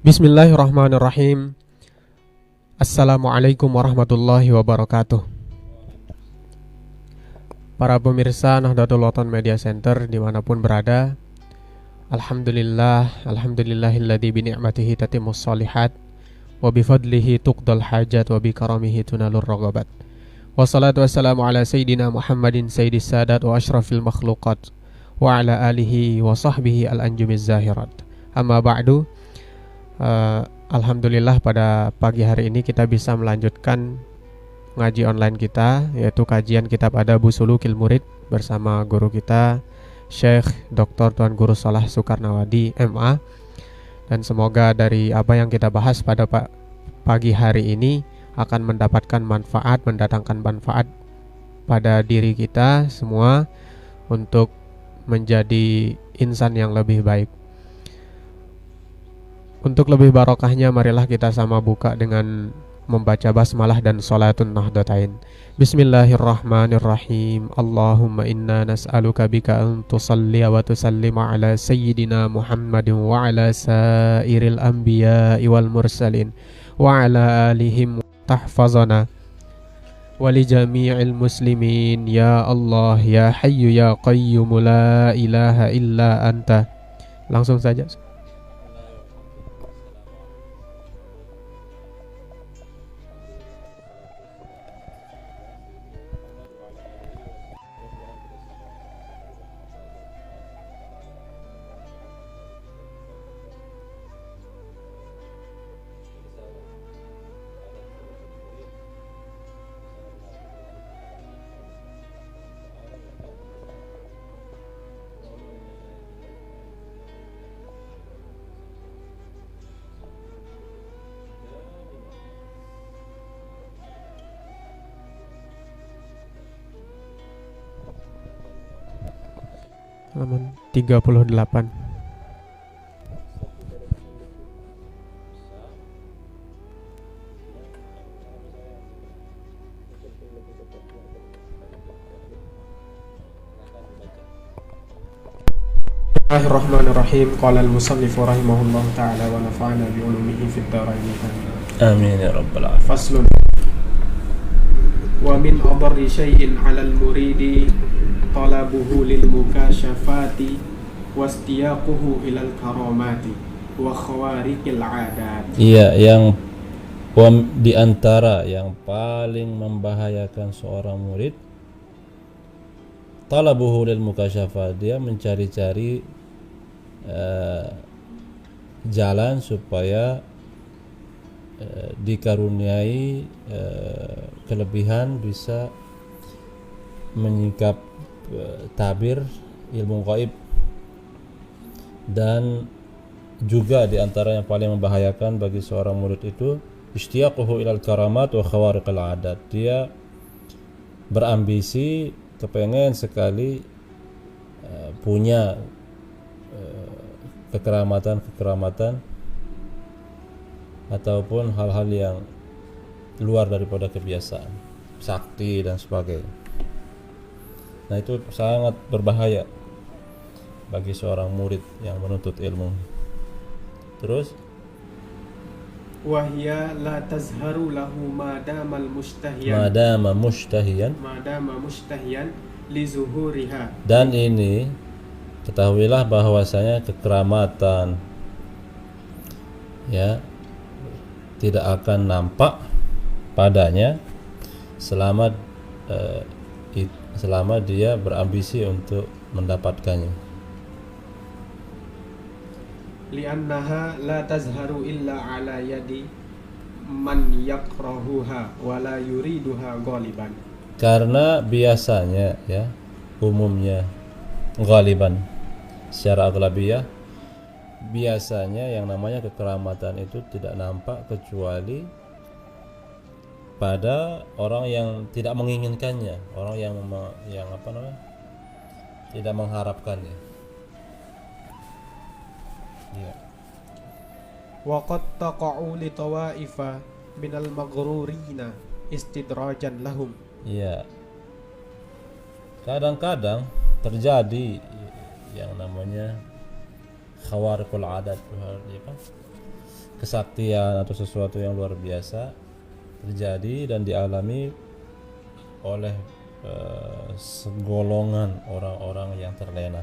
Bismillahirrahmanirrahim. Assalamualaikum warahmatullahi wabarakatuh. Para pemirsa Nahdlatul Ulama Media Center dimanapun berada, Alhamdulillahilladzi bini'matihi tatimmus shalihat wa bifadlihi tuqdal hajat wa bikaramihi tunalur raghabat. Wassalatu wassalamu ala sayyidina Muhammadin sayyidis sadat wa asyrafil makhluqat wa ala alihi wa sahbihi al-anjumiz zahirat. Amma ba'du. Alhamdulillah pada pagi hari ini kita bisa melanjutkan ngaji online kita, yaitu kajian kitab Adabus Sulukil Murid bersama guru kita Syekh Dr. Tuan Guru Salah Soekarnawadi MA. Dan semoga dari apa yang kita bahas pada pagi hari ini akan mendapatkan manfaat, mendatangkan manfaat pada diri kita semua untuk menjadi insan yang lebih baik. Untuk lebih barokahnya, marilah kita sama buka dengan membaca basmalah dan sholatun nahdlatain. Bismillahirrahmanirrahim. Allahumma inna nas'aluka bika an tusalli wa tusallima ala sayyidina Muhammadin wa ala sairil anbiya'i wal mursalin wa ala alihim tahfazana wa li jami'il muslimin ya Allah ya hayyu ya qayyum la ilaha illa anta. Langsung saja. Halaman 38. Bismillahirrahmanirrahim. Qala al-musannif rahimahullahu ta'ala wa nafa'ana bi ulumihi fid dharain. Amin ya rabbal alamin. Faslun. Wa min adarri syai'in 'alal muridi talabuhu lil mukashafati wastiyaquhu ilal karamati wa khawariqil 'adat. Iya, yang di antara yang paling membahayakan seorang murid talabuhu lil mukashafat, dia mencari-cari jalan supaya dikaruniai kelebihan bisa menyingkap tabir ilmu gaib. Dan juga di antara yang paling membahayakan bagi seorang murid itu istiaquhu ilal karamat wa khawariqil adat, dia berambisi kepengen sekali punya kekeramatan ataupun hal-hal yang luar daripada kebiasaan, sakti dan sebagainya. Nah, itu sangat berbahaya bagi seorang murid yang menuntut ilmu. Terus Wahya la tazharu lahu madama mushtahiyan li zuhuriha. Dan ini ketahuilah bahwasanya kekeramatan ya tidak akan nampak padanya selama dia berambisi untuk mendapatkannya. Li'annaha la tazharu illa ala yadi man yakrahuha wa la yuriduha ghaliban. Karena biasanya ya, umumnya ghaliban, secara aghlabiyah, biasanya yang namanya kekeramatan itu tidak nampak kecuali pada orang yang tidak menginginkannya, orang yang tidak mengharapkannya. Ya. Wa qad taqa'u li tawaifa minal maghrurina istidrajan lahum. Ya. Kadang-kadang terjadi yang namanya khawariqul adat, kesaktian atau sesuatu yang luar biasa terjadi dan dialami oleh segolongan orang-orang yang terlena.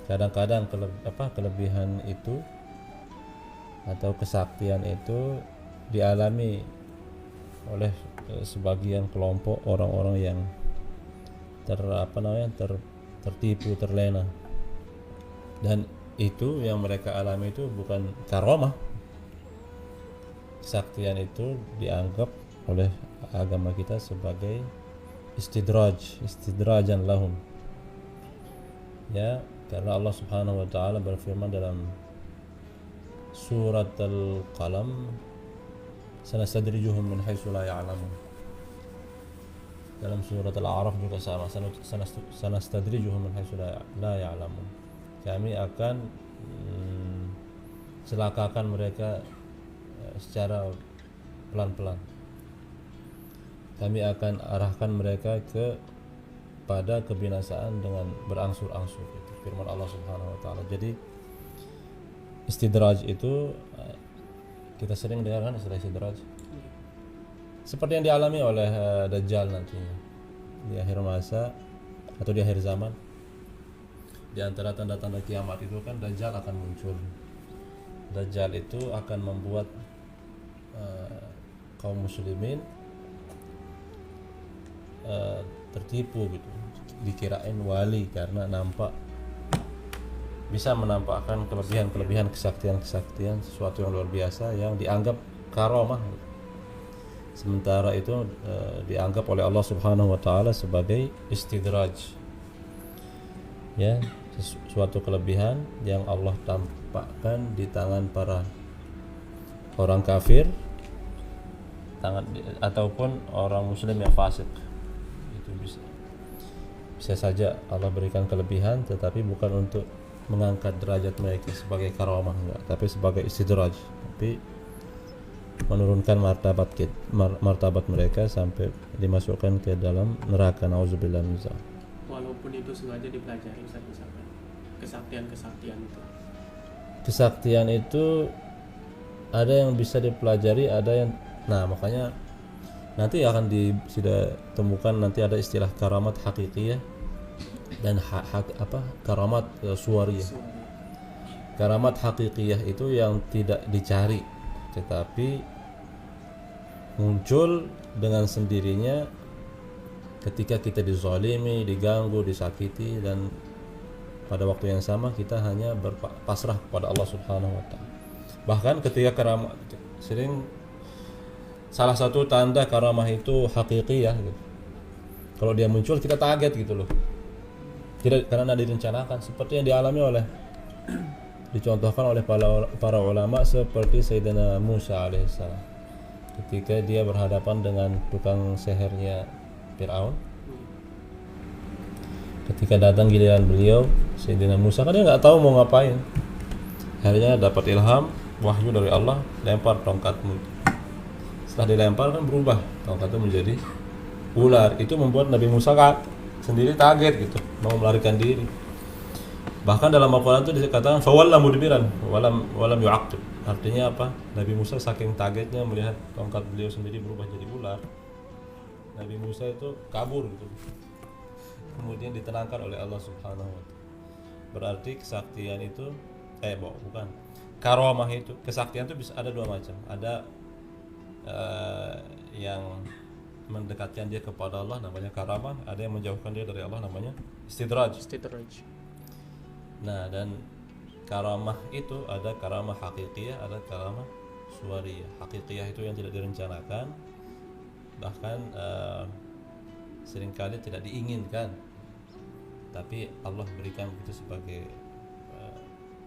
Kadang-kadang kelebihan itu atau kesaktian itu dialami oleh sebagian kelompok orang-orang yang tertipu, terlena. Dan itu yang mereka alami itu bukan karamah. Kesaktian itu dianggap oleh agama kita sebagai istidrajan lahum. Ya, karena Allah Subhanahu wa taala berfirman dalam surat Al-Qalam, sanastadrijuhum min haitsu la ya'lamun. Dalam surat Al-A'raf juga sama, sanastadrijuhum min haitsu la ya'lamun. Kami akan celakakan mereka secara pelan-pelan. Kami akan arahkan mereka pada kebinasaan dengan berangsur-angsur. Itu firman Allah Subhanahu wa taala. Jadi istidraj itu kita sering dengar kan istilah istidraj. Seperti yang dialami oleh Dajjal nantinya di akhir masa atau di akhir zaman. Di antara tanda-tanda kiamat itu kan Dajjal akan muncul. Dajjal itu akan membuat kaum muslimin tertipu gitu, dikirain wali karena bisa menampakkan kelebihan kesaktian sesuatu yang luar biasa yang dianggap karamah. Sementara itu dianggap oleh Allah Subhanahu wa taala sebagai istidraj. Ya, suatu kelebihan yang Allah tampakkan di tangan para orang kafir ataupun orang muslim yang fasik. Itu bisa saja Allah berikan kelebihan, tetapi bukan untuk mengangkat derajat mereka sebagai karamah, enggak, tapi sebagai istidraj, tapi menurunkan martabat mereka sampai dimasukkan ke dalam neraka. Nauzubillah min dzalik. Walaupun itu sengaja dipelajari misalkan kesaktian itu. Kesaktian itu ada yang bisa dipelajari, ada yang makanya nanti akan sudah temukan nanti ada istilah karamat hakikiyah dan karamat suwariyah. Karamat hakikiyah itu yang tidak dicari tetapi muncul dengan sendirinya ketika kita dizalimi, diganggu, disakiti, dan pada waktu yang sama kita hanya berpasrah kepada Allah Subhanahu wa taala. Bahkan ketika karamat salah satu tanda karamah itu hakikiyah gitu. Kalau dia muncul kita kaget gitu loh. Tidak karena direncanakan, seperti yang dicontohkan oleh para ulama seperti Sayyidina Musa alaihissalam. Ketika dia berhadapan dengan tukang sehernya Fir'aun. Ketika datang giliran beliau, Sayyidina Musa kan dia nggak tahu mau ngapain. Akhirnya dapat ilham, wahyu dari Allah, lempar tongkatmu. Setelah dilempar kan berubah tongkat itu menjadi ular. Itu membuat Nabi Musa sendiri kaget gitu, mau melarikan diri. Bahkan dalam Al-Quran itu dikatakan fawalla mudbiran walam yu'aqib. Artinya apa? Nabi Musa saking kagetnya melihat tongkat beliau sendiri berubah jadi ular, Nabi Musa itu kabur gitu. Kemudian ditenangkan oleh Allah Subhanahu wa taala. Berarti kesaktian itu bukan. Karamah itu, kesaktian itu bisa ada dua macam. Ada yang mendekatkan dia kepada Allah namanya karamah, ada yang menjauhkan dia dari Allah namanya istidraj. Nah, dan karamah itu ada karamah hakikiyah, ada karamah suwariyah. Hakikiyah itu yang tidak direncanakan, bahkan seringkali tidak diinginkan, tapi Allah berikan itu sebagai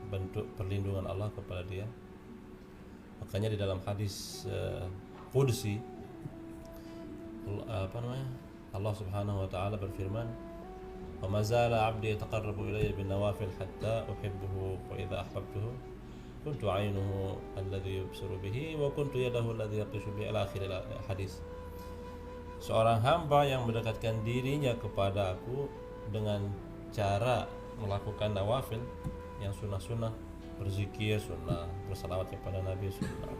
bentuk perlindungan Allah kepada dia. Makanya di dalam hadis Qudsi Allah Subhanahu wa taala berfirman, "Wa ma zala 'abdi yataqarrabu ilayya bin nawafil hatta uhibbuhu wa idza ahbabtuhu kuntu 'ainuhu alladhi yubsiru bihi wa kuntu yadahu alladhi yaqishu bihi." Ila akhir hadis. Seorang hamba yang mendekatkan dirinya kepada aku dengan cara melakukan nawafil yang sunnah-sunnah berzikir sunnah, bersalawat kepada Nabi sunnah.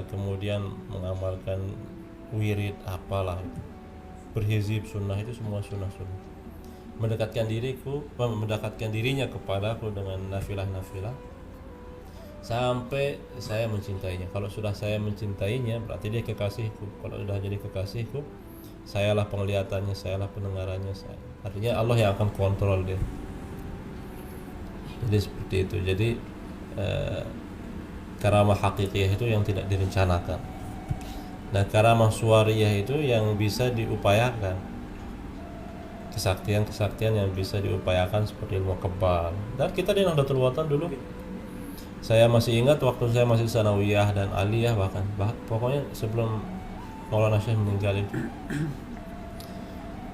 Kemudian mengamalkan wirid apalah itu, berhizib sunnah, itu semua sunnah-sunnah. Mendekatkan dirinya kepadaku dengan nafilah-nafilah sampai saya mencintainya. Kalau sudah saya mencintainya, berarti dia kekasihku. Kalau sudah jadi kekasihku, sayalah penglihatannya, sayalah pendengarannya, artinya Allah yang akan kontrol dia. Jadi seperti itu. Jadi karamah hakikiyah itu yang tidak direncanakan. Nah, karamah suwariyah itu yang bisa diupayakan, kesaktian yang bisa diupayakan seperti ilmu kebal. Dan kita di Nahdlatul Watan dulu, saya masih ingat waktu saya masih sanawiyah dan aliyah, bahkan pokoknya sebelum Maulana Syekh meninggal itu,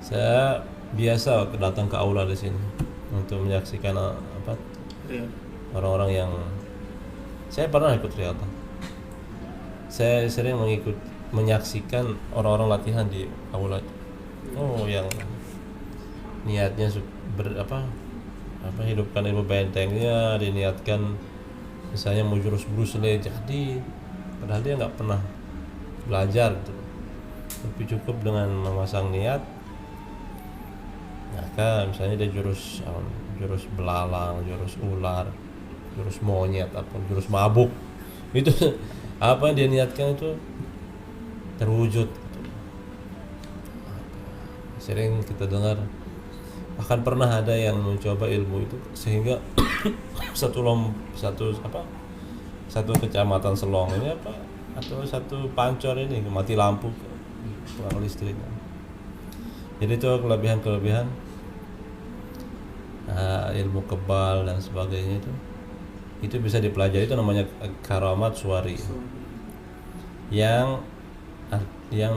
saya biasa datang ke aula di sini untuk menyaksikan orang-orang yang saya pernah ikut riyadhah. Saya sering menyaksikan orang-orang latihan di aula. Oh, yang niatnya hidupkan ilmu bentengnya, diniatkan misalnya mau jurus Bruce Lee jadi, padahal dia nggak pernah belajar gitu. Tapi cukup dengan memasang niat, maka misalnya dia jurus belalang, jurus ular, jurus monyet, atau jurus mabuk, itu apa yang dia niatkan itu terwujud gitu. Sering kita dengar, bahkan pernah ada yang mencoba ilmu itu sehingga satu kecamatan Selong ini atau satu Pancor ini mati lampu kurang listriknya. Jadi itu kelebihan ilmu kebal dan sebagainya itu bisa dipelajari. Itu namanya karamat suwari yang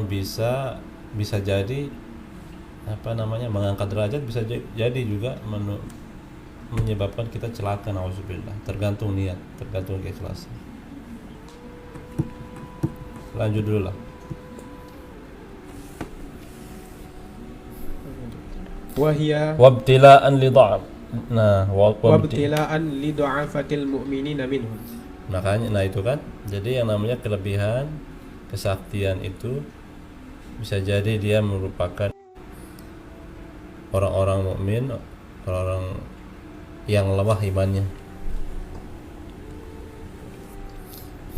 bisa jadi mengangkat derajat, bisa jadi juga menyebabkan kita celaka, nauzubillah. Tergantung niat, tergantung keikhlasan. Lanjut dulu lah. Wabtila'an li dha'af. Nah, wabtila'an li du'afatil mu'minina minhum. Makanya, itu kan. Jadi yang namanya kelebihan, kesaktian itu bisa jadi dia merupakan orang-orang mukmin, orang-orang yang lemah imannya.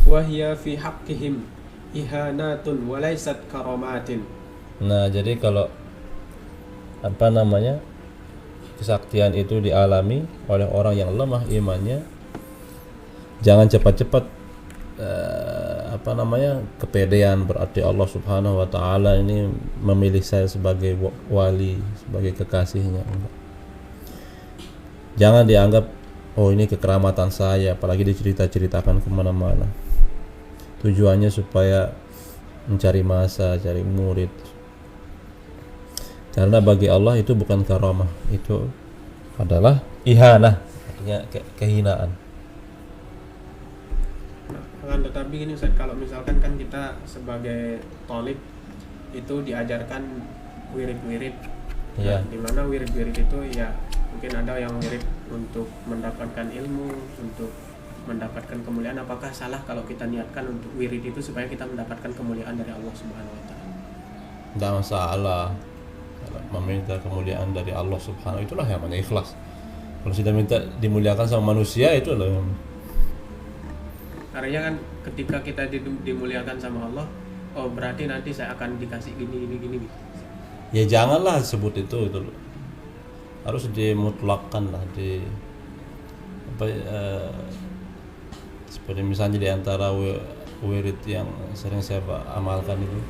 Wahya fi haqqihim ihanatun walaysat karamatin. Nah, jadi kalau kesaktian itu dialami oleh orang yang lemah imannya, jangan cepat-cepat kepedean, berarti Allah Subhanahu wa taala ini memilih saya sebagai wali, sebagai kekasihnya. Jangan dianggap ini kekeramatan saya, apalagi diceritakan kemana-mana. Tujuannya supaya mencari masa, cari murid. Karena bagi Allah itu bukan karamah, itu adalah ihanah, artinya kehinaan. Tetapi gini Ustaz, kalau misalkan kan kita sebagai thalib itu diajarkan wirid-wirid, ya. Di mana wirid-wirid itu ya mungkin ada yang wirid untuk mendapatkan ilmu, untuk mendapatkan kemuliaan. Apakah salah kalau kita niatkan untuk wirid itu supaya kita mendapatkan kemuliaan dari Allah Subhanahu wa taala? Tidak masalah. Meminta kemuliaan dari Allah Subhanahu, itulah yang namanya ikhlas. Kalau sudah minta dimuliakan sama manusia, itu adalah artinya kan ketika kita dimuliakan sama Allah, berarti nanti saya akan dikasih gini. Ya janganlah sebut itu harus dimutlakkan lah, seperti misalnya di antara wirid yang sering saya amalkan itu,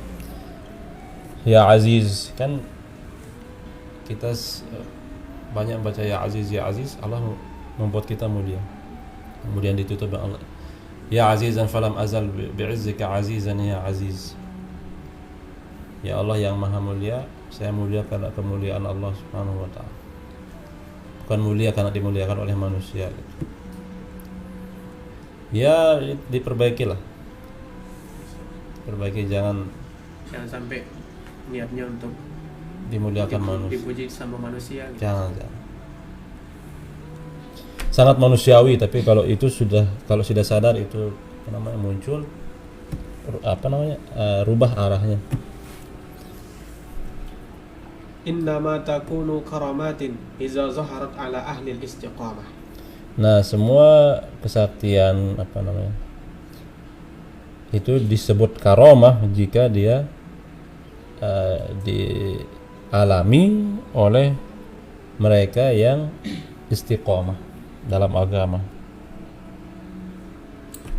ya Aziz, kan kita banyak baca ya Aziz, Allah membuat kita mulia. Kemudian ditutup dengan Allah, ya Azizan falam azal bi'izzika azizan ya Aziz. Ya Allah yang maha mulia, saya mulia karena kemuliaan Allah Subhanahu wa ta'ala, bukan mulia karena dimuliakan oleh manusia. Ya diperbaikilah, jangan sampai niatnya untuk dimuliakan manusia, dipuji sama manusia gitu. Jangan. sangat manusiawi, tapi kalau sudah sadar itu apa namanya muncul rubah arahnya. Innama takunu karamatin iza zaharat ala ahli istiqamah. Nah, semua kesaktian itu disebut karamah jika dia dialami oleh mereka yang istiqamah dalam agama.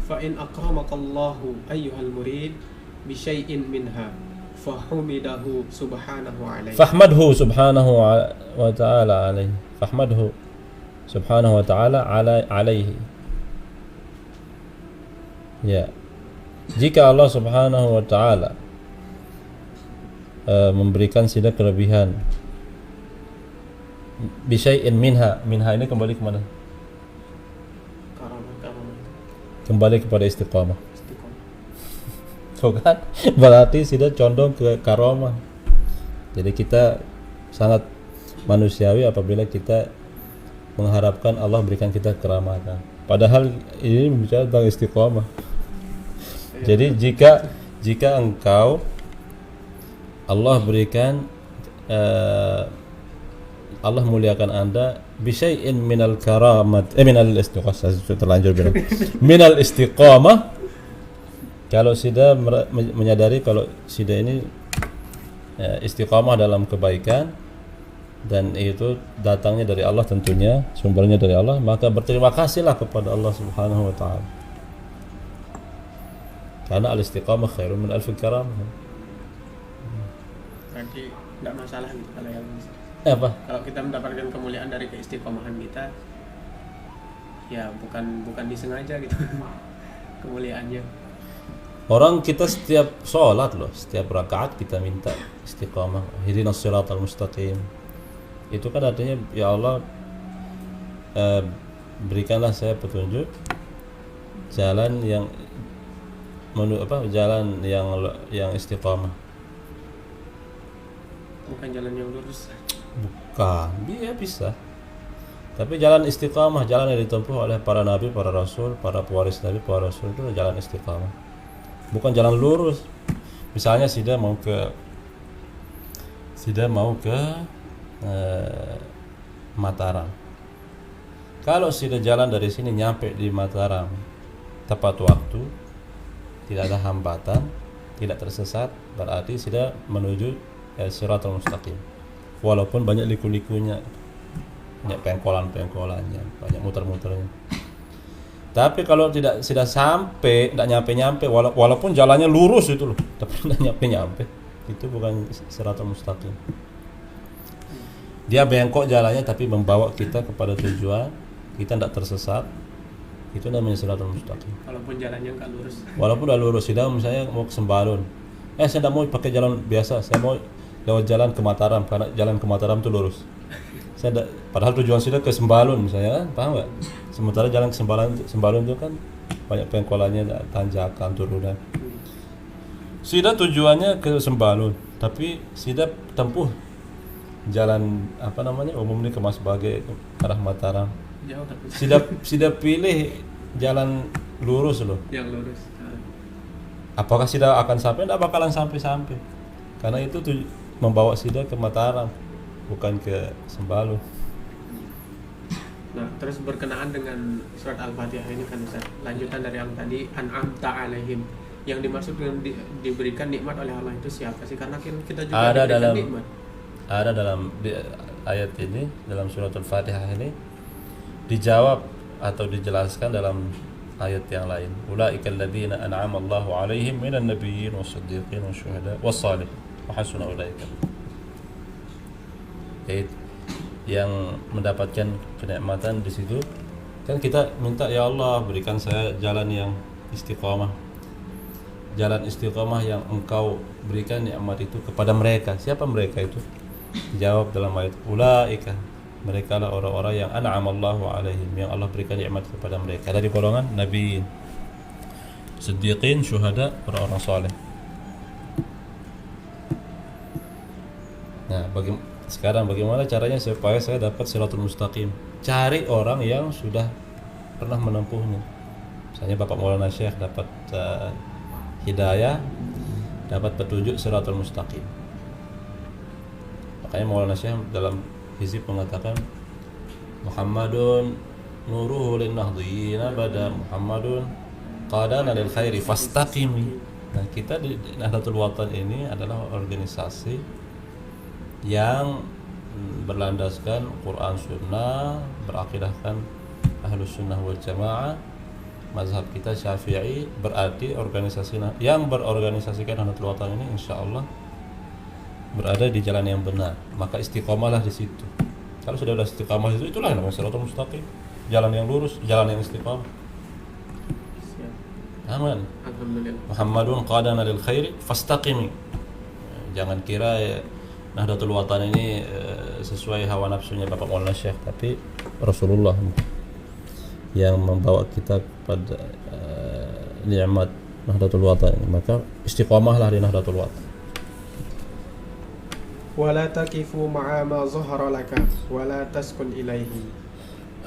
Fa in akramakallahu ayyuhal murid bi syai'in minha fahumidahu subhanahu alaihi. Fahmadhu subhanahu wa ta'ala alaihi. Fahmadhu subhanahu wa ta'ala alaihi. Ya. Jika Allah subhanahu wa ta'ala memberikan sida kelebihan bi syai'in minha ini kembali ke mana? Kembali kepada istiqamah. So kan berarti sudah condong ke karamah. Jadi kita sangat manusiawi apabila kita mengharapkan Allah berikan kita keramatan. Padahal ini bicara tentang istiqamah. Jadi jika engkau Allah berikan Allah muliakan Anda bisyai'in minal karamat minal istiqamah, terlanjur bilang minal istiqamah. Kalau sudah menyadari kalau sudah ini istiqamah dalam kebaikan dan itu datangnya dari Allah, tentunya sumbernya dari Allah, maka berterima kasihlah kepada Allah Subhanahu wa taala. Karena al-istiqamah khairun min alfi karamah. Berarti tidak masalah gitu kalau yang Apa? Kalau kita mendapatkan kemuliaan dari keistiqomahan kita, ya bukan disengaja gitu kemuliaannya. Orang kita setiap sholat loh, setiap rakaat kita minta istiqamah. Ihdinas siratal mustaqim. Itu kan artinya ya Allah berikanlah saya petunjuk jalan yang jalan yang istiqamah. Bukan jalan yang lurus. Bukan, dia bisa. Tapi jalan istiqamah, jalan yang ditempuh oleh para nabi, para rasul, para pewaris nabi, para rasul, itu jalan istiqamah. Bukan jalan lurus. Misalnya Sida mau ke Mataram. Kalau Sida jalan dari sini nyampe di Mataram tepat waktu, tidak ada hambatan, tidak tersesat, berarti Sida menuju Siratal Mustaqim. Walaupun banyak liku-likunya, banyak pengkolan-pengkolannya, banyak muter-muternya. Tapi kalau tidak sampai, tidak nyampe-nyampe, walaupun jalannya lurus itu loh, tapi tidak nyampe-nyampe, itu bukan Siratal Mustaqim. Dia bengkok jalannya tapi membawa kita kepada tujuan, kita tidak tersesat, itu namanya Siratal Mustaqim. Walaupun jalannya nggak lurus. Walaupun udah lurus, tidak misalnya mau ke Sembalun, saya tidak mau pakai jalan biasa, saya mau lewat jalan ke Mataram karena jalan ke Mataram itu lurus. Padahal tujuan sudah ke Sembalun misalnya, paham nggak? Sementara jalan ke Sembalun itu kan banyak pengkolannya, tanjakan, turunan. Sudah tujuannya ke Sembalun, tapi sudah tempuh jalan umum ini ke Mas Bage arah Mataram. Jauh tapi. Sudah pilih jalan lurus loh. Yang lurus. Apakah sudah akan sampai? Tidak bakalan sampai. Karena itu membawa Sida ke Mataram, bukan ke Sembalun. Nah, terus berkenaan dengan surat Al-Fatihah ini kan Ustaz, lanjutan dari yang tadi an'amta alaihim. Yang dimaksud dengan diberikan nikmat oleh Allah itu siapa sih? Karena kita juga diberikan nikmat. Ada dalam ayat ini, dalam surat Al-Fatihah ini dijawab atau dijelaskan dalam ayat yang lain. Ulaikal ladzina an'ama Allahu 'alaihim minan nabiyyin was-siddiqin wasyuhada was-shalihin wa hasuna ulaika. Yang mendapatkan kenikmatan di situ kan kita minta, ya Allah berikan saya jalan yang istiqamah, jalan istiqamah yang Engkau berikan nikmat itu kepada mereka. Siapa mereka itu? Dijawab dalam ayat ulaika, mereka lah orang-orang yang an'amallahu alaihim, yang Allah berikan nikmat kepada mereka dari golongan nabi, siddiqin, syuhada, orang-orang saleh. Nah, Sekarang bagaimana caranya supaya saya dapat Shiratul Mustaqim? Cari orang yang sudah pernah menempuhnya. Misalnya Bapak Maulana Syekh dapat hidayah, dapat petunjuk Shiratul Mustaqim. Makanya Maulana Syekh dalam hizib mengatakan Muhammadun nuruhu lin-nahdiyina bada Muhammadun qadana lil khairi fastaqimi. Nah, kita di Nahdlatul Watan ini adalah organisasi yang berlandaskan Quran Sunnah, berakidahkan Ahlus Sunnah wal Jamaah, mazhab kita Syafi'i, berarti organisasi yang berorganisasikan Nahdlatul Watan ini insya Allah berada di jalan yang benar. Maka istiqomahlah di situ. Kalau sudah istiqomah itu, itulah yang namanya Shiratul Mustaqim, jalan yang lurus, jalan yang istiqomah. Aman. Alhamdulillah. Muhammadun qadana lil khairi fastaqimi. Jangan kira Nahdlatul Watan ini sesuai hawa nafsunya Bapak Maulana Syekh, tapi Rasulullah yang membawa kita kepada nikmat Nahdlatul Watan ini. Maka istiqomahlah di Nahdlatul Watan. Wala taqifu ma'a ma zahara laka wala taskun ilaihi.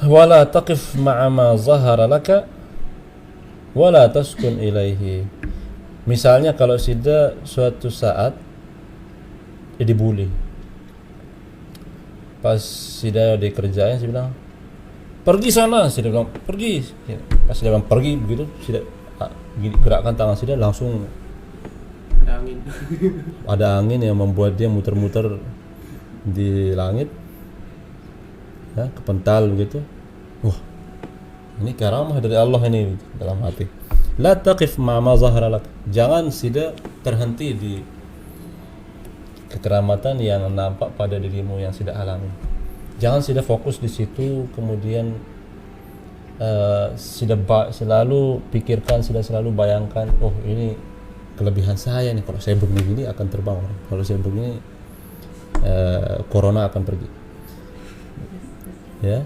Wala taqif ma'a ma zahara laka wala taskun ilaihi. Misalnya kalau sudah suatu saat dibully, pas sudah dikerjain saya bilang pergi sana, saya bilang pergi. Pas dia bilang pergi begitu, sudah gerakkan tangan sudah langsung Ada angin. ada angin yang membuat dia muter-muter di langit, ya, kepental begitu. Wah, ini karamah dari Allah ini dalam hati. La taqif ma zahara lak. Jangan tidak terhenti di kekeramatan yang nampak pada dirimu yang sudah alami. Jangan sudah fokus di situ, kemudian selalu pikirkan, sudah selalu bayangkan, oh ini kelebihan saya nih, kalau saya begini akan terbang, kalau saya begini corona akan pergi. Ya.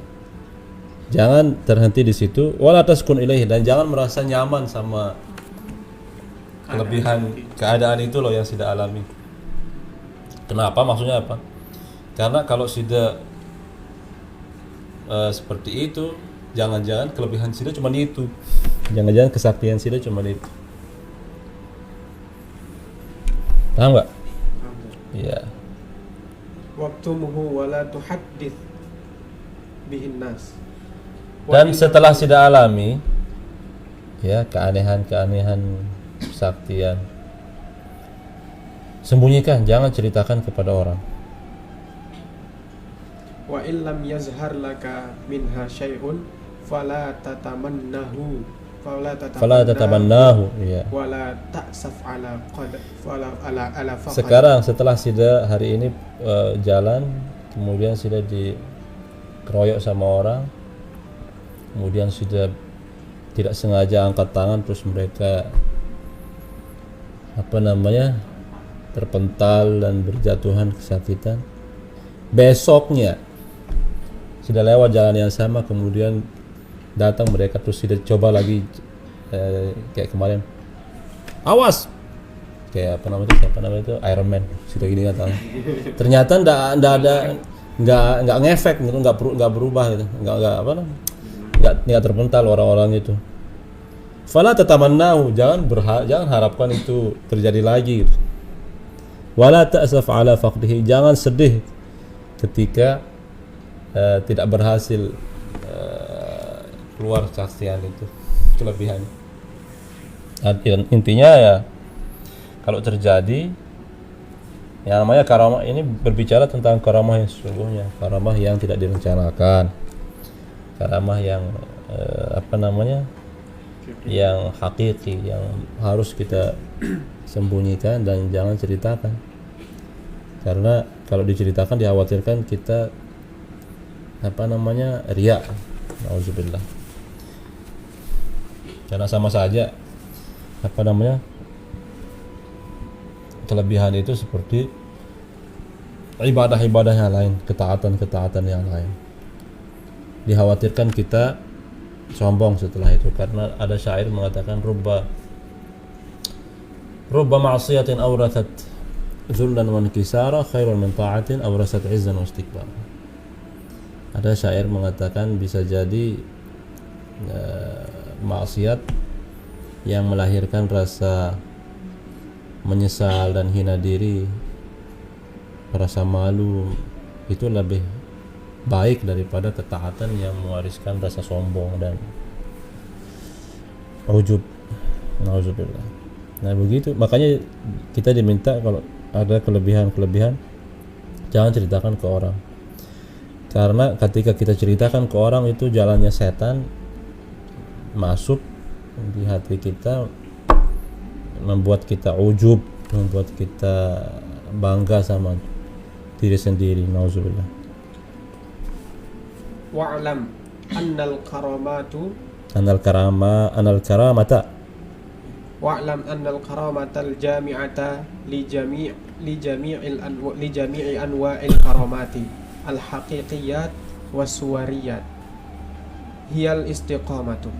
Jangan terhenti di situ, wala taskun ilaihi, dan jangan merasa nyaman sama kelebihan keadaan itu loh yang sudah alami. Kenapa? Maksudnya apa? Karena kalau sudah seperti itu, jangan-jangan kelebihan sudah cuma itu, jangan-jangan kesaktian sudah cuma itu. Paham nggak? Iya. Waqtumuhu wala tuhaddits bihin nas. Dan setelah sudah alami, ya, keanehan-keanehan kesaktian, sembunyikan, jangan ceritakan kepada orang. Wa illam yazhar laka minha syai'un fala tatamannahu Fala tatamannahu, ya. wala ta'saf ala qad ala faqad. Sekarang setelah sudah hari ini jalan, kemudian sudah dikeroyok sama orang, kemudian sudah tidak sengaja angkat tangan, terus mereka terpental dan berjatuhan kesakitan. Besoknya sudah lewat jalan yang sama, kemudian datang mereka terus sudah coba lagi kayak kemarin, awas, kayak siapa namanya itu Iron Man, sudah gini kan, ternyata nggak ngefek gitu, nggak berubah gitu, nggak terpental orang-orang itu. Fala tatamannahu, jangan harapkan itu terjadi lagi gitu. Wala ta'saf ala faqdihi, jangan sedih ketika tidak berhasil keluar kesaktian itu, kelebihan. Intinya ya, kalau terjadi, yang namanya karamah ini berbicara tentang karamah yang sesungguhnya, karamah yang tidak direncanakan, karamah yang yang hakiki, yang harus kita sembunyikan dan jangan ceritakan. Karena kalau diceritakan dikhawatirkan kita riya. Nauzubillah. Karena sama saja kelebihan itu seperti ibadah-ibadah yang lain, ketaatan-ketaatan yang lain. Dikhawatirkan kita sombong setelah itu, karena ada syair mengatakan rubba ma'siyatin awrathat zullan wa inkisara khairun min ta'atin awrasat izzan wa istikbar. Ada syair mengatakan bisa jadi maksiat yang melahirkan rasa menyesal dan hina diri, rasa malu, itu lebih baik daripada ketaatan yang mewariskan rasa sombong dan ujub. Nauzubillah. Nah begitu, makanya kita diminta kalau ada kelebihan-kelebihan jangan ceritakan ke orang, karena ketika kita ceritakan ke orang itu jalannya setan masuk di hati kita, membuat kita ujub, membuat kita bangga sama diri sendiri. Nauzubillah. Wa'lam annal karamatu karamata wa'lam annal karamatal jami'ata li jami'i anwa'il karamati al haqiqiyat was-suwariyat hiyal istiqamatu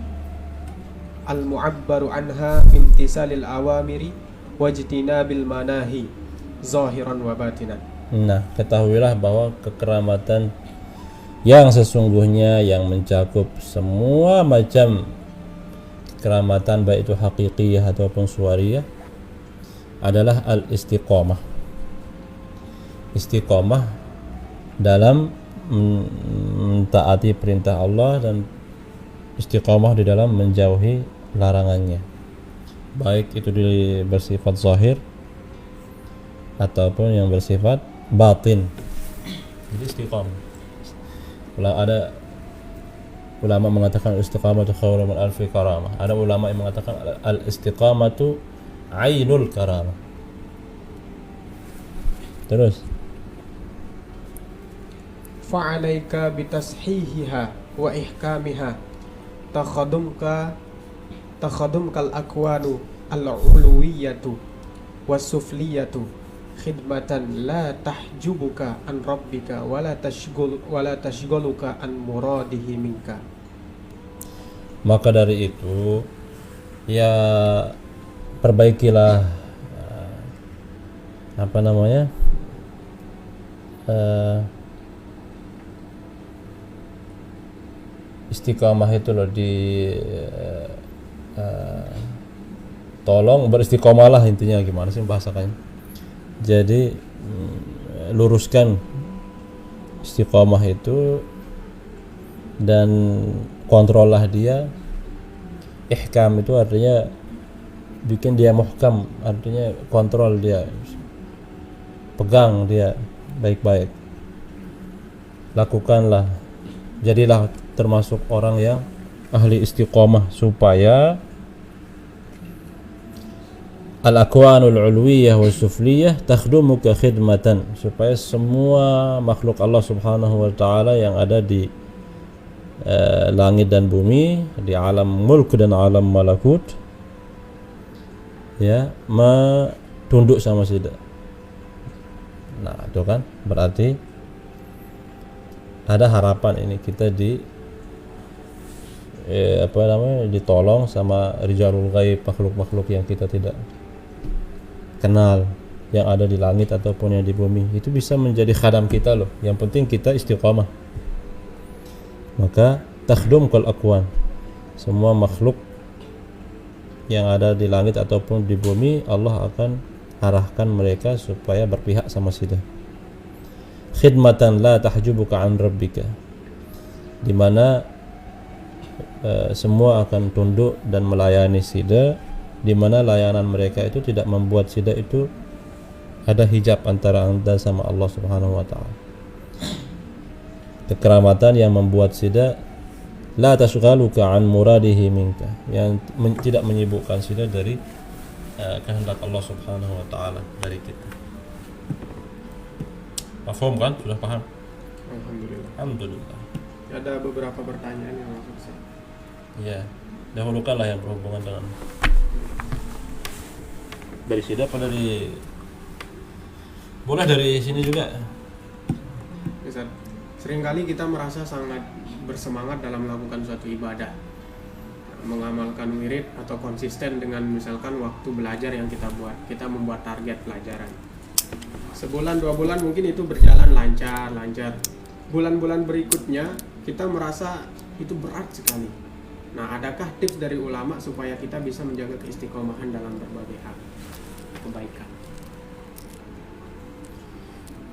al mu'abbaru anha imtisalil awamiri wajtinabil manahi zahiran wa batinan. Nah, ketahuilah bahwa kekeramatan yang sesungguhnya yang mencakup semua macam keramatan, baik itu hakikiyah ataupun suwariyah, adalah al-istiqamah. Istiqamah dalam mentaati perintah Allah dan istiqamah di dalam menjauhi larangannya, baik itu bersifat zahir ataupun yang bersifat batin. Jadi istiqamah, ada ulama mengatakan istiqamatu khairun min alfi karamah. Ada ulama yang mengatakan al-istiqamatu ainul karamah. Terus fa'alaika bitashihiha wa ihkamiha takhadumkal akwanu al-uluwiyatu was-sufliyatu khidmatan la tahjubuka an rabbika wala tashghaluka an muradihi minka. Maka dari itu ya perbaikilah istiqamah itu loh, tolong beristiqomalah, intinya gimana sih bahasakannya. Jadi luruskan istiqamah itu dan kontrollah dia. Ihkam itu artinya bikin dia muhkam, artinya kontrol dia, pegang dia baik-baik. Lakukanlah, jadilah termasuk orang yang ahli istiqamah, supaya al-akwanul ulwiyah wa sufliyah takhdumuka khidmatan, supaya semua makhluk Allah subhanahu wa ta'ala yang ada di langit dan bumi, di alam mulk dan alam malakut, ya, tunduk sama sida. Nah itu kan berarti ada harapan ini kita ditolong sama rijalul ghaib, makhluk-makhluk yang kita tidak kenal, yang ada di langit ataupun yang di bumi. Itu bisa menjadi khadam kita loh. Yang penting kita istiqamah. Maka takhdum kal akwan, semua makhluk yang ada di langit ataupun di bumi, Allah akan arahkan mereka supaya berpihak sama sida. Khidmatan la tahjubuka an rabbika, di mana semua akan tunduk dan melayani sida, di mana layanan mereka itu tidak membuat sida itu ada hijab antara anda sama Allah subhanahu wa ta'ala. Kekeramatan yang membuat sida la tashghaluka an muradihi minka, yang tidak menyibukkan sida dari kehendak Allah subhanahu wa ta'ala dari kita. Paham kan? Sudah paham? Alhamdulillah. Ada beberapa pertanyaan yang langsung saya. Ya, dahulukanlah yang berhubungan dengan dari sida apa dari, boleh dari sini juga. Bisa. Seringkali kita merasa sangat bersemangat dalam melakukan suatu ibadah, mengamalkan wirid atau konsisten dengan misalkan waktu belajar yang kita buat. Kita membuat target pelajaran. sebulan 2 bulan mungkin itu berjalan lancar. Bulan-bulan berikutnya kita merasa itu berat sekali. Nah, adakah tips dari ulama supaya kita bisa menjaga keistiqomahan dalam berbagai hal kebaikan?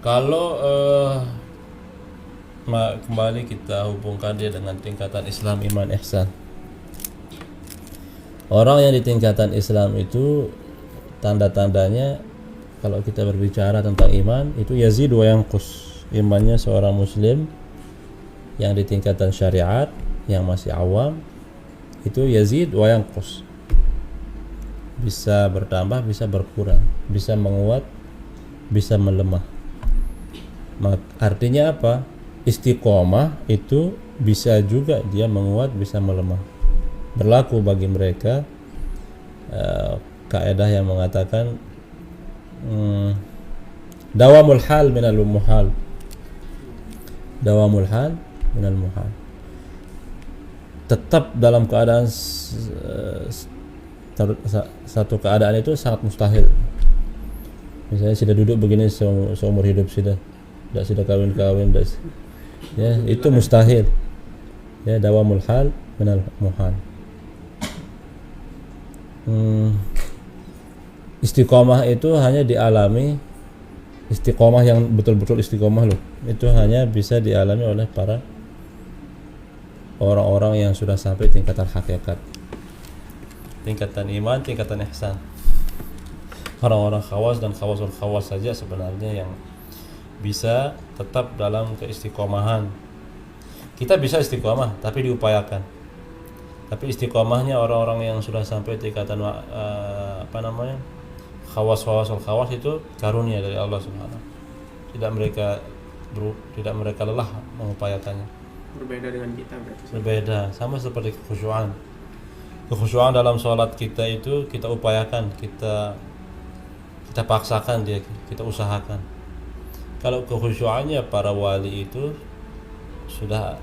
Kalau kembali kita hubungkan dia dengan tingkatan Islam, iman, ihsan. Orang yang di tingkatan Islam itu tanda-tandanya, kalau kita berbicara tentang iman, itu yazid wa yanqus. Imannya seorang muslim yang di tingkatan syariat, yang masih awam, itu yazid wa yanqus. Bisa bertambah, bisa berkurang, bisa menguat, bisa melemah. Artinya apa? Istiqomah itu bisa juga dia menguat, bisa melemah. Berlaku bagi mereka kaidah yang mengatakan dawamul hal minal muhal. Dawamul hal minal muhal. Tetap dalam keadaan satu keadaan itu sangat mustahil. Misalnya sudah duduk begini seumur hidup sudah kawin-kawin, ya itu mustahil. Ya, dawamul hal minal muhal. Istiqomah itu hanya dialami, istiqomah yang betul-betul istiqomah loh, itu hanya bisa dialami oleh para orang-orang yang sudah sampai tingkatan hakikat, tingkatan iman, tingkatan ihsan. Orang-orang khawas dan khawasul khawas saja sebenarnya yang bisa tetap dalam keistiqomahan. Kita bisa istiqomah tapi diupayakan. Tapi istiqomahnya orang-orang yang sudah sampai tingkatan khawas itu karunia dari Allah Subhanahu. Tidak mereka lelah mengupayakannya. Berbeda dengan kita berarti. Berbeda, sama seperti kekhusyuan. Kekhusyuan dalam sholat kita itu kita upayakan, kita paksakan dia, kita usahakan. Kalau kekhusyuannya para wali itu sudah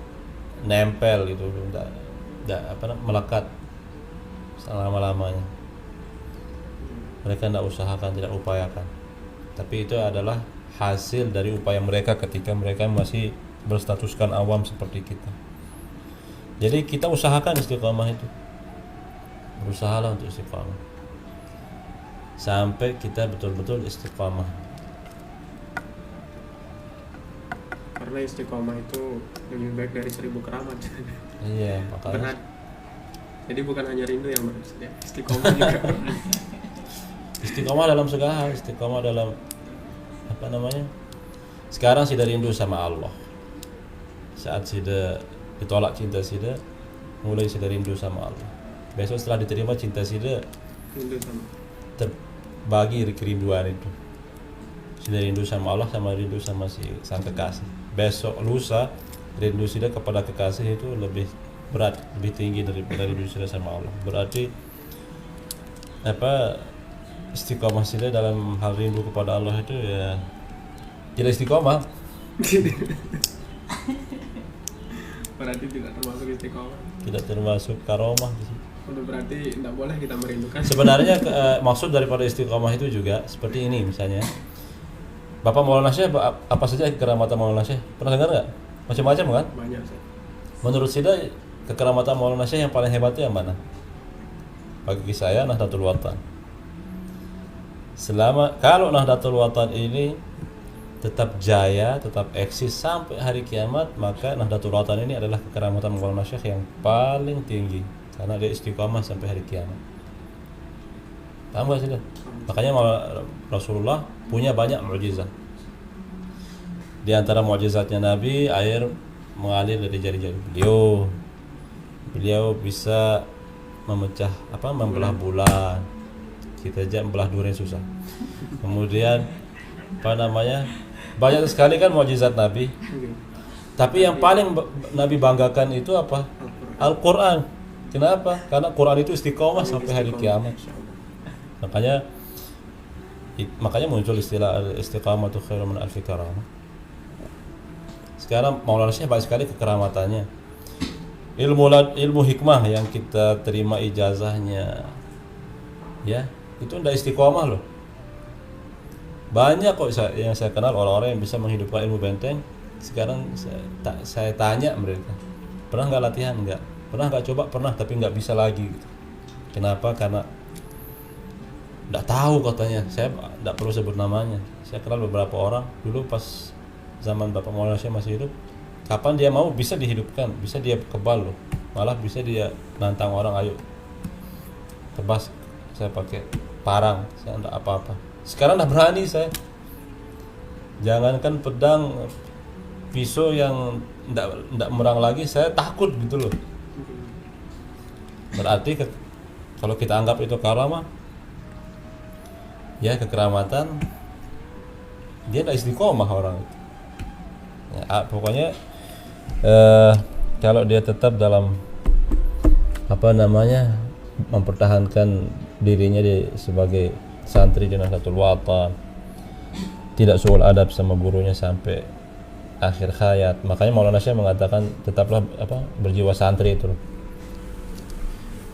nempel gitu, melekat selama-lamanya. Mereka tidak usahakan, tidak upayakan. Tapi itu adalah hasil dari upaya mereka ketika mereka masih berstatuskan awam seperti kita. Jadi kita usahakan istiqamah itu. Berusahalah untuk istiqamah sampai kita betul-betul istiqamah. Karena istiqomah itu lebih baik dari 1000 keramat. Iya, makanya. Berat. Jadi bukan hanya rindu yang berarti, istiqomah juga. Istiqomah dalam segala hal, istiqomah dalam sekarang sudah rindu sama Allah. Saat sudah ditolak cinta sudah, mulai sudah rindu sama Allah. Besok setelah diterima cinta sudah, Rindu sama. terbagi kerinduan itu. Sudah rindu sama Allah sama rindu sama sang kekasih. Besok lusa rindu sudah kepada kekasih itu lebih berat, lebih tinggi daripada rindu sudah sama Allah. Berarti istiqomah sudah dalam hal rindu kepada Allah itu ya tidak istiqomah. Berarti tidak termasuk istiqomah. Tidak termasuk karomah. Udah berarti tidak boleh kita merindukan. Sebenarnya maksud daripada istiqomah itu juga seperti ini misalnya. Bapak Maulana Syekh apa saja kekeramatan Maulana Syekh? Pernah dengar nggak? Macam-macam kan? Banyak sih. Menurut Sida kekeramatan Maulana Syekh yang paling hebat itu yang mana? Bagi saya Nahdlatul Watan. Kalau Nahdlatul Watan ini tetap jaya, tetap eksis sampai hari kiamat, maka Nahdlatul Watan ini adalah kekeramatan Maulana Syekh yang paling tinggi karena dia istiqamah sampai hari kiamat. Paham gak sih? Makanya Rasulullah punya banyak mukjizat. Di antara mukjizatnya Nabi, air mengalir dari jari-jari beliau. Beliau bisa membelah bulan. Kita aja membelah durian susah. Kemudian banyak sekali kan mukjizat Nabi. Tapi yang paling Nabi banggakan itu apa? Al-Quran. Kenapa? Karena Quran itu istiqomah sampai hari kiamat. Makanya muncul istilah istiqamatu khairum min alfi karamah. Sekarang Maulana Syekh banyak sekali kekeramatannya. Ilmu hikmah yang kita terima ijazahnya, ya itu ndak istiqomah loh. Banyak kok yang saya kenal orang-orang yang bisa menghidupkan ilmu benteng. Sekarang saya tanya mereka, pernah nggak latihan? Nggak. Pernah nggak coba? Pernah, tapi nggak bisa lagi gitu. Kenapa? Karena nggak tahu katanya. Saya nggak perlu sebut namanya. Saya kenal beberapa orang dulu pas zaman Bapak Maulana Syekh masih hidup. Kapan dia mau bisa dihidupkan, bisa dia kebal loh. Malah bisa dia nantang orang, ayo tebas saya pakai parang, saya enggak apa-apa. Sekarang udah berani saya. Jangankan pedang, pisau yang enggak merang lagi saya takut gitu loh. Berarti kalau kita anggap itu karamah, ya kekeramatan, dia enggak istiqomah orang. Ya, pokoknya kalau dia tetap dalam mempertahankan dirinya sebagai santri di Nahdlatul Watan, tidak suul adab sama gurunya sampai akhir hayat. Makanya Maulana Syekh mengatakan tetaplah berjiwa santri itu.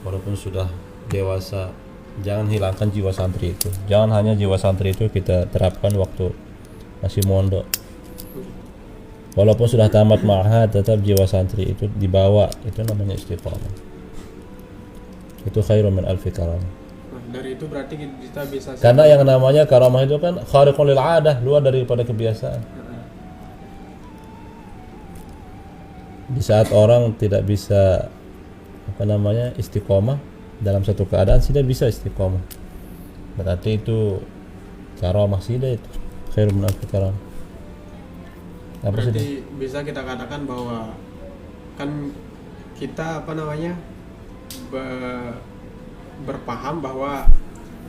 Walaupun sudah dewasa, jangan hilangkan jiwa santri itu. Jangan hanya jiwa santri itu kita terapkan waktu masih mondok. Walaupun sudah tamat ma'had, tetap jiwa santri itu dibawa. Itu namanya istiqomah. Itu khairun min alfi karamah. Dari itu berarti kita bisa, karena yang namanya karamah itu kan khariqun lil 'adah, luar daripada kebiasaan. Di saat orang tidak bisa istiqomah dalam satu keadaan, tidak bisa istiqomah, berarti itu karamah sida, itu khairun min alfi karamah. Berarti bisa kita katakan bahwa kan kita berpaham bahwa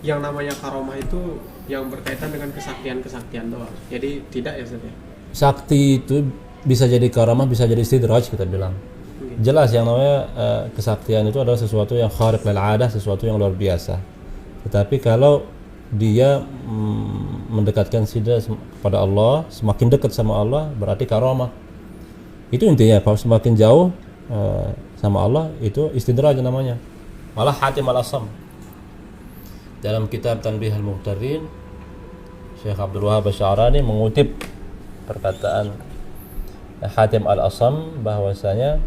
yang namanya karomah itu yang berkaitan dengan kesaktian doang. Jadi tidak ya Ustaz ya? Sakti itu bisa jadi karamah, bisa jadi istidraj kita bilang. Jelas yang namanya kesaktian itu adalah sesuatu yang khariq lil 'adah, sesuatu yang luar biasa. Tetapi kalau dia mendekatkan sida kepada Allah, semakin dekat sama Allah, berarti karamah. Itu intinya. Kalau semakin jauh sama Allah, itu istidraj namanya. Malah Hatim al-Asam dalam kitab Tanbih al-Mughtarin, Syekh Abdul Wahab Asy-Sya'rani mengutip perkataan Hatim al-Asam bahwasanya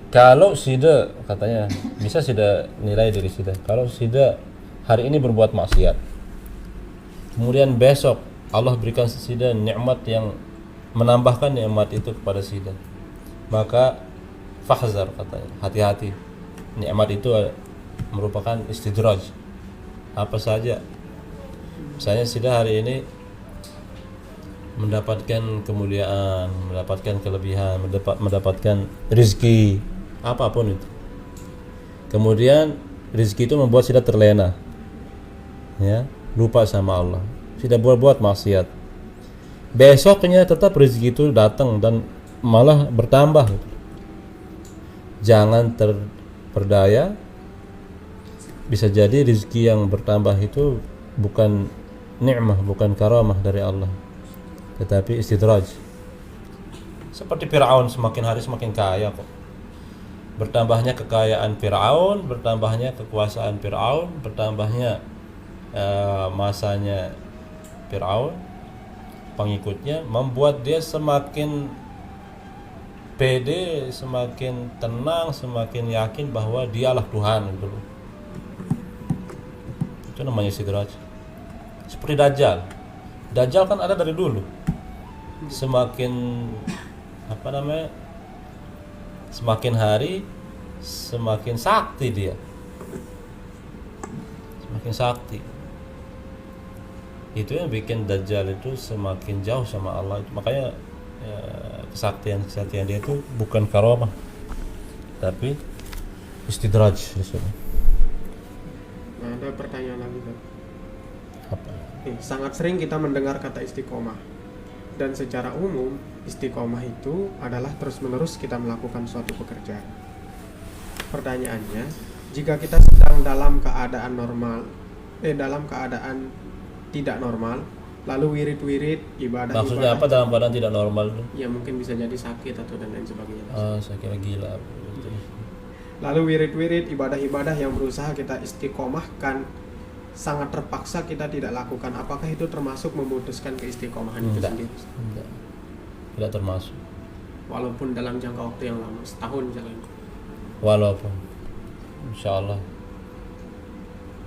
kalau sida, katanya bisa sida nilai diri sida, kalau sida hari ini berbuat maksiat, kemudian besok Allah berikan sida nikmat yang menambahkan nikmat itu kepada sida, maka fahzar, katanya hati-hati, nikmat itu merupakan istidraj. Apa saja, misalnya sida hari ini mendapatkan kemuliaan, mendapatkan kelebihan, mendapatkan rezeki, apapun itu, kemudian rezeki itu membuat sida terlena, ya, lupa sama Allah, sida buat maksiat, besoknya tetap rezeki itu datang dan malah bertambah. Jangan terperdaya, bisa jadi rezeki yang bertambah itu bukan nikmah, bukan karamah dari Allah, tetapi istidraj. Seperti Fir'aun, semakin hari semakin kaya kok. Bertambahnya kekayaan Fir'aun, bertambahnya kekuasaan Fir'aun, bertambahnya masanya Fir'aun, pengikutnya, membuat dia semakin pede, semakin tenang, semakin yakin bahwa dialah Tuhan gitu. Itu namanya istidraj. Seperti Dajjal. Dajjal kan ada dari dulu. Semakin semakin hari semakin sakti dia. Semakin sakti. Itu yang bikin Dajjal itu semakin jauh sama Allah. Makanya kesaktian dia itu bukan karamah, tapi istidraj. Nah, ada pertanyaan lagi kan? Apa? Sangat sering kita mendengar kata istiqomah, dan secara umum istiqomah itu adalah terus-menerus kita melakukan suatu pekerjaan. Pertanyaannya, jika kita sedang dalam keadaan tidak normal, lalu wirid-wirid ibadah. Maksudnya apa dalam keadaan tidak normal? Ya mungkin bisa jadi sakit atau dan lain sebagainya. Saya kira gila. Lalu wirid-wirid ibadah-ibadah yang berusaha kita istiqomahkan sangat terpaksa kita tidak lakukan, apakah itu termasuk memutuskan keistiqomahan itu Enggak. sendiri? Tidak termasuk. Walaupun dalam jangka waktu yang lama, setahun misalnya. Walaupun insya Allah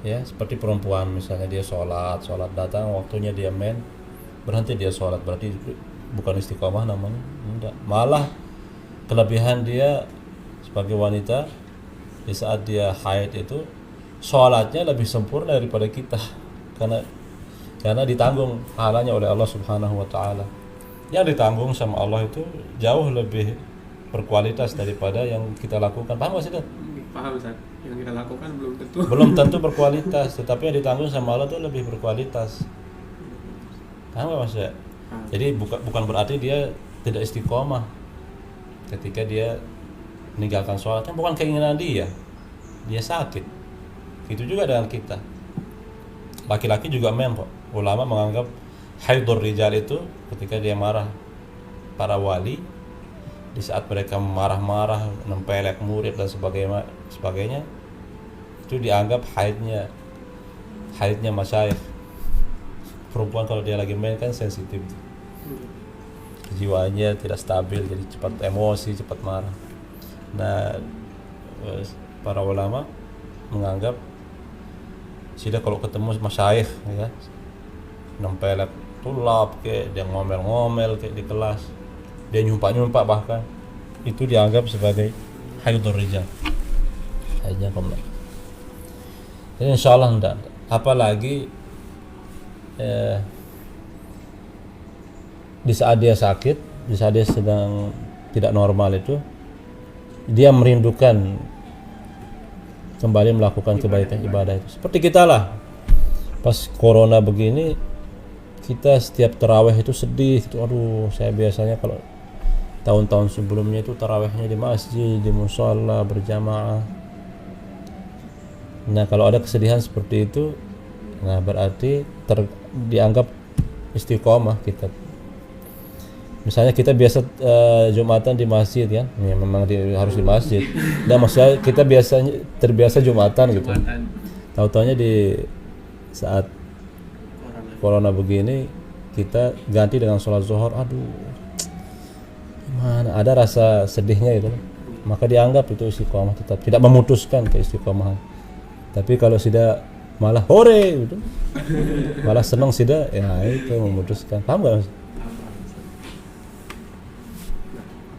ya, seperti perempuan misalnya dia sholat datang waktunya dia berhenti dia sholat, berarti bukan istiqomah namanya. Enggak, malah kelebihan dia sebagai wanita di saat dia haid itu sholatnya lebih sempurna daripada kita, karena ditanggung pahalanya oleh Allah Subhanahu wa taala. Yang ditanggung sama Allah itu jauh lebih berkualitas daripada yang kita lakukan. Paham gak sih, Dan? Paham, Ustaz. Yang kita lakukan Belum tentu berkualitas, tetapi yang ditanggung sama Allah itu lebih berkualitas. Paham gak maksudnya? Jadi bukan berarti dia tidak istiqomah ketika dia meninggalkan sholat. Kan bukan keinginan dia sakit. Itu juga dengan kita. Laki-laki juga kok. Ulama menganggap haidur rijal itu ketika dia marah. Para wali di saat mereka marah-marah, nempelek murid dan sebagainya, itu dianggap haidnya masyayikh. Perempuan kalau dia lagi main kan sensitif, jiwanya tidak stabil, jadi cepat emosi, cepat marah. Nah, para ulama menganggap sudah kalau ketemu masyayikh ya, nempelek tulap kayak dia ngomel-ngomel kayak di kelas, dia nyumpak bahkan, itu dianggap sebagai haidur rijal, haidnya komplek. Jadi insyaallah enggak. Apalagi di saat dia sakit, di saat dia sedang tidak normal itu, dia merindukan kembali melakukan kebaikan ibadah itu. Seperti kita lah, pas corona begini, kita setiap tarawih itu sedih. Aduh, saya biasanya kalau tahun-tahun sebelumnya itu tarawihnya di masjid, di mushola berjamaah. Nah, kalau ada kesedihan seperti itu, nah berarti dianggap istiqomah kita. Misalnya kita biasa Jumatan di masjid ya, memang harus di masjid. Dan maksudnya kita terbiasa Jumatan gitu. Tahu-taunya di saat corona begini kita ganti dengan sholat zuhur, aduh, gimana? Ada rasa sedihnya gitu. Maka dianggap itu istiqomah, tetap tidak memutuskan keistiqomahan. Tapi kalau sudah malah hore gitu, malah senang sudah, ya itu memutuskan. Paham nggak, Mas?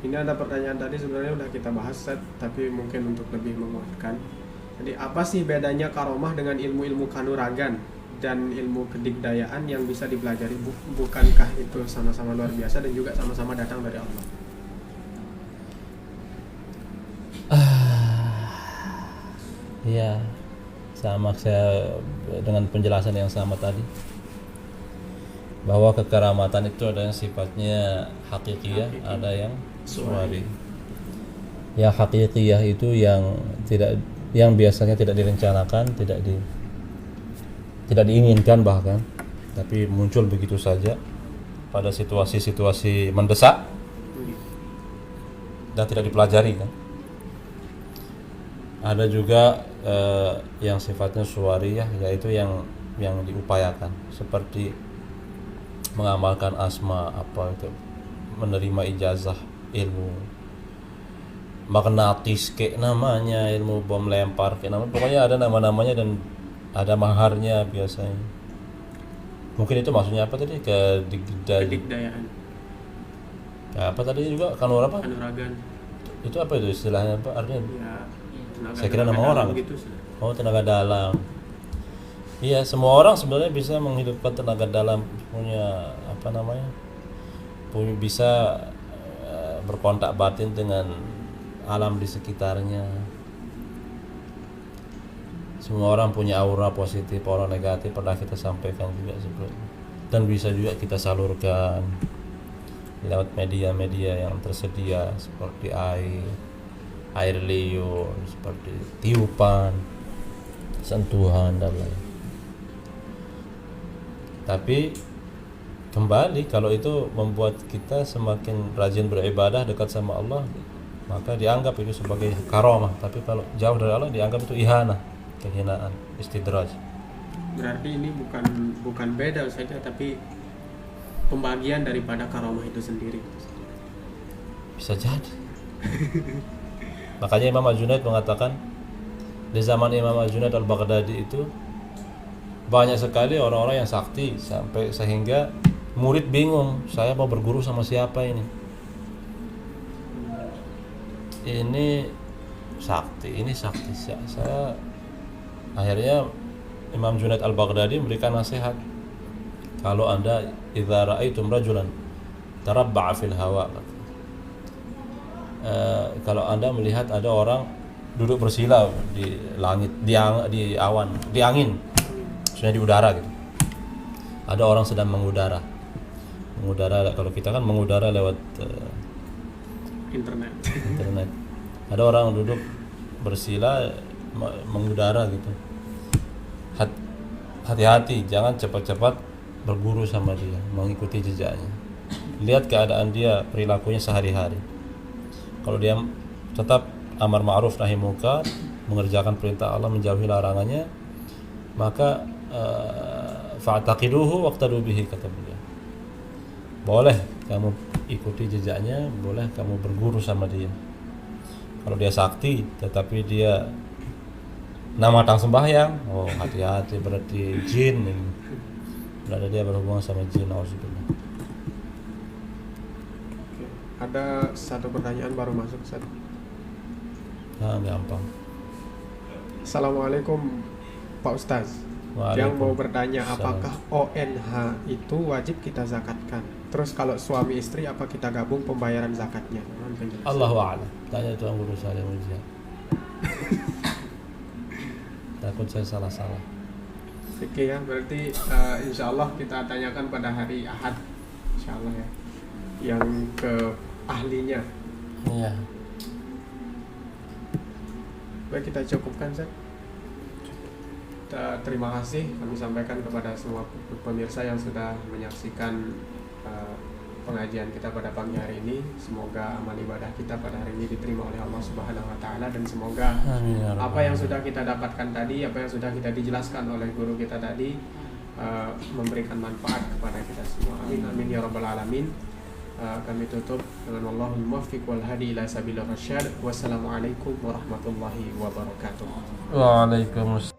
Ini ada pertanyaan tadi sebenarnya udah kita bahas, Set, tapi mungkin untuk lebih menguatkan. Jadi apa sih bedanya karomah dengan ilmu-ilmu kanuragan dan ilmu kedigdayaan yang bisa dipelajari? Bukankah itu sama-sama luar biasa dan juga sama-sama datang dari Allah? Iya, sama saya dengan penjelasan yang sama tadi, bahwa kekeramatan itu ada yang sifatnya hakikiyah, ada yang suwari. Ya hakikiyah itu yang biasanya tidak direncanakan, tidak diinginkan bahkan, tapi muncul begitu saja pada situasi-situasi mendesak dan tidak dipelajari kan. Ada juga yang sifatnya suwariyah, yaitu yang diupayakan, seperti mengamalkan asma, apa itu, menerima ijazah ilmu magnetis kayak namanya, ilmu bom lempar kayak namanya, pokoknya ada nama-namanya dan ada maharnya biasanya. Mungkin itu maksudnya apa tadi, Kedigdayaan. Apa tadi juga kanuragan? Itu apa itu istilahnya, apa artinya? Ya, Saya kira nama orang gitu. Oh, tenaga dalam. Iya, semua orang sebenarnya bisa menghidupkan tenaga dalam, punya apa namanya, bisa berkontak batin dengan alam di sekitarnya. Semua orang punya aura positif, aura negatif, pernah kita sampaikan juga sebelumnya, dan bisa juga kita salurkan lewat media-media yang tersedia seperti air liur, seperti tiupan, sentuhan dan lain. Tapi kembali, kalau itu membuat kita semakin rajin beribadah, dekat sama Allah, maka dianggap itu sebagai karomah. Tapi kalau jauh dari Allah, dianggap itu ihanah, kehinaan, istidraj. Berarti ini bukan beda saja, tapi pembagian daripada karomah itu sendiri. Bisa jadi. Makanya Imam Al-Junaid mengatakan di zaman Imam Al-Junaid Al-Baghdadi itu banyak sekali orang-orang yang sakti sampai sehingga murid bingung, saya mau berguru sama siapa ini? Ini sakti. Saya akhirnya Imam Junaid Al-Baghdadi memberikan nasihat, kalau Anda idza ra'aitum rajulan tarabba'a fil hawa, kalau Anda melihat ada orang duduk bersila di langit, di awan, di angin, maksudnya di udara gitu. Ada orang sedang mengudara. Kalau kita kan mengudara lewat Internet. Ada orang duduk bersila mengudara gitu. Hati-hati, jangan cepat-cepat berguru sama dia, mengikuti jejaknya. Lihat keadaan dia, perilakunya sehari-hari. Kalau dia tetap amar ma'ruf nahi munkar, mengerjakan perintah Allah, menjauhi larangannya, maka fa'taqiduhu waqtadu bihi, kata beliau. Boleh kamu ikuti jejaknya, boleh kamu berguru sama dia. Kalau dia sakti tetapi dia namatang sembahyang, oh hati-hati, berarti jin ini. Berarti dia berhubungan sama jin. Auzubillah. Ada satu pertanyaan baru masuk, Ustaz. Gampang. Assalamualaikum Pak Ustaz. Yang mau bertanya, apakah ONH itu wajib kita zakatkan? Terus kalau suami istri, apa kita gabung pembayaran zakatnya? Allahu a'lam. Tanya tuan guru saya ujian. Takut saya salah-salah. Oke ya, berarti insya Allah kita tanyakan pada hari Ahad, insya Allah ya, yang ke ahlinya. Iya. Baik, kita cukupkan, Ustaz. Terima kasih kami sampaikan kepada semua pemirsa yang sudah menyaksikan pengajian kita pada pagi hari ini. Semoga amal ibadah kita pada hari ini diterima oleh Allah Subhanahu wa taala, dan semoga apa yang sudah kita dapatkan tadi, apa yang sudah kita dijelaskan oleh guru kita tadi memberikan manfaat kepada kita semua. Amin amin ya rabbal alamin. Kami tutup dengan wallahul muwaffiq wal hadi ila sabilir rasyad. Wassalamualaikum warahmatullahi wabarakatuh. Waalaikumsalam.